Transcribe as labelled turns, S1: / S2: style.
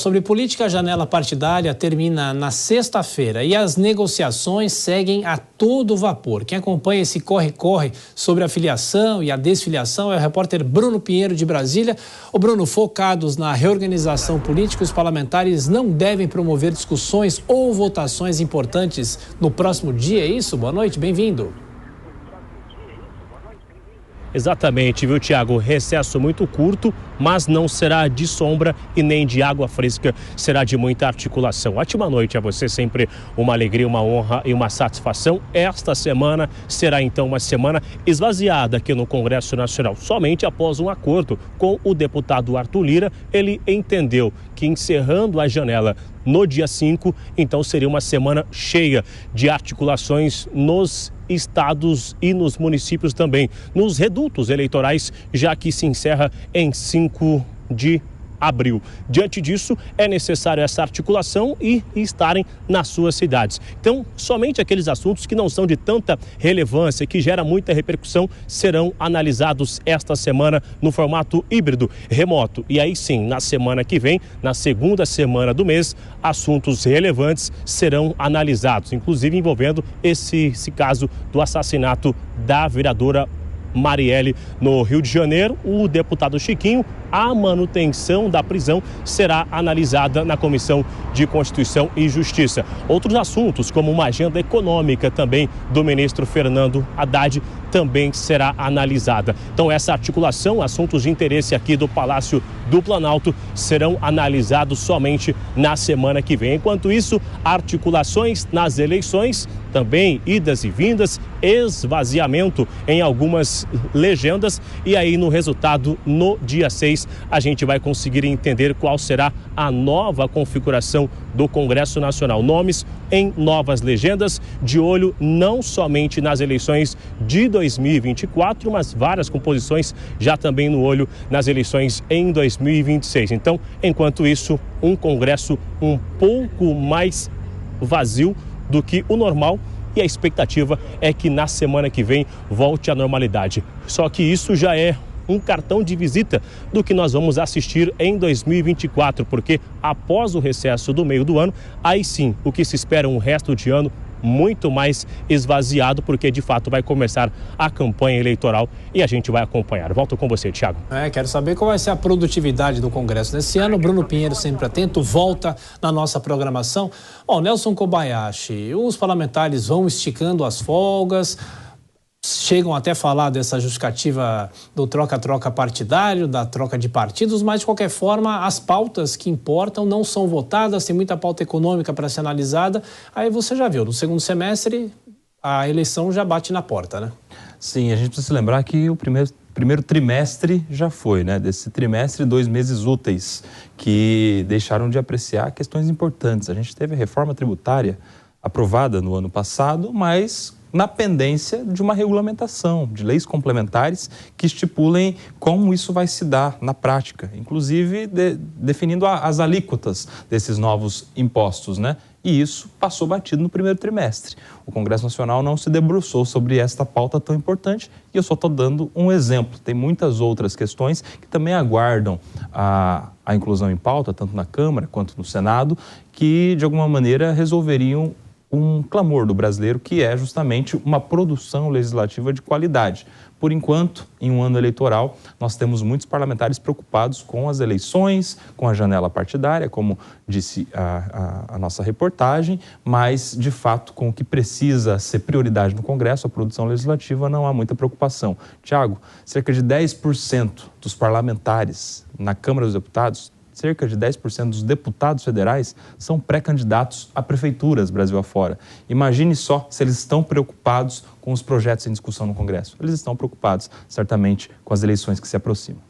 S1: sobre política, a janela partidária termina na sexta-feira e as negociações seguem a todo vapor. Quem acompanha esse corre-corre sobre a filiação e a desfiliação é o repórter Bruno Pinheiro, de Brasília. O Bruno, focados na reorganização política, os parlamentares não devem promover discussões ou votações importantes no próximo dia, é isso? Boa noite, bem-vindo.
S2: Exatamente, viu, Tiago? Recesso muito curto, mas não será de sombra e nem de água fresca, será de muita articulação. Ótima noite a você, sempre uma alegria, uma honra e uma satisfação. Esta semana será então uma semana esvaziada aqui no Congresso Nacional, somente após um acordo com o deputado Arthur Lira. Ele entendeu que encerrando a janela no dia 5, então seria uma semana cheia de articulações nos estados e nos municípios também, nos redutos eleitorais, já que se encerra em 5 de abril. Diante disso, é necessário essa articulação e estarem nas suas cidades. Então, somente aqueles assuntos que não são de tanta relevância, que gera muita repercussão, serão analisados esta semana no formato híbrido, remoto. E aí sim, na semana que vem, na segunda semana do mês, assuntos relevantes serão analisados, inclusive envolvendo esse caso do assassinato da vereadora Marielle no Rio de Janeiro. O deputado Chiquinho, a manutenção da prisão será analisada na Comissão de Constituição e Justiça. Outros assuntos, como uma agenda econômica também do ministro Fernando Haddad, também será analisada. Então, essa articulação, assuntos de interesse aqui do Palácio do Planalto, serão analisados somente na semana que vem. Enquanto isso, articulações nas eleições, também idas e vindas, esvaziamento em algumas legendas, e aí no resultado, no dia 6, a gente vai conseguir entender qual será a nova configuração do Congresso Nacional. Nomes em novas legendas, de olho não somente nas eleições de 2024, mas várias composições já também no olho nas eleições em 2026. Então, enquanto isso, um Congresso um pouco mais vazio do que o normal, e a expectativa é que na semana que vem volte à normalidade. Só que isso já é um cartão de visita do que nós vamos assistir em 2024, porque após o recesso do meio do ano, aí sim, o que se espera um resto de ano muito mais esvaziado, porque de fato vai começar a campanha eleitoral e a gente vai acompanhar. Volto com você, Thiago.
S1: Quero saber qual vai ser a produtividade do Congresso nesse ano. Bruno Pinheiro, sempre atento, volta na nossa programação. Nelson Kobayashi, os parlamentares vão esticando as folgas, chegam até a falar dessa justificativa do troca-troca partidário, da troca de partidos, mas de qualquer forma as pautas que importam não são votadas, tem muita pauta econômica para ser analisada. Aí você já viu, no segundo semestre a eleição já bate na porta, né?
S3: Sim, a gente precisa se lembrar que o primeiro trimestre já foi, né? Desse trimestre, 2 meses úteis que deixaram de apreciar questões importantes. A gente teve a reforma tributária aprovada no ano passado, mas na pendência de uma regulamentação, de leis complementares que estipulem como isso vai se dar na prática, inclusive definindo as alíquotas desses novos impostos, né? E isso passou batido no primeiro trimestre. O Congresso Nacional não se debruçou sobre esta pauta tão importante e eu só estou dando um exemplo. Tem muitas outras questões que também aguardam a inclusão em pauta, tanto na Câmara quanto no Senado, que de alguma maneira resolveriam um clamor do brasileiro, que é justamente uma produção legislativa de qualidade. Por enquanto, em um ano eleitoral, nós temos muitos parlamentares preocupados com as eleições, com a janela partidária, como disse a nossa reportagem, mas, de fato, com o que precisa ser prioridade no Congresso, a produção legislativa, não há muita preocupação. Tiago, cerca de 10% dos parlamentares na Câmara dos Deputados, cerca de 10% dos deputados federais são pré-candidatos a prefeituras Brasil afora. Imagine só se eles estão preocupados com os projetos em discussão no Congresso. Eles estão preocupados, certamente, com as eleições que se aproximam.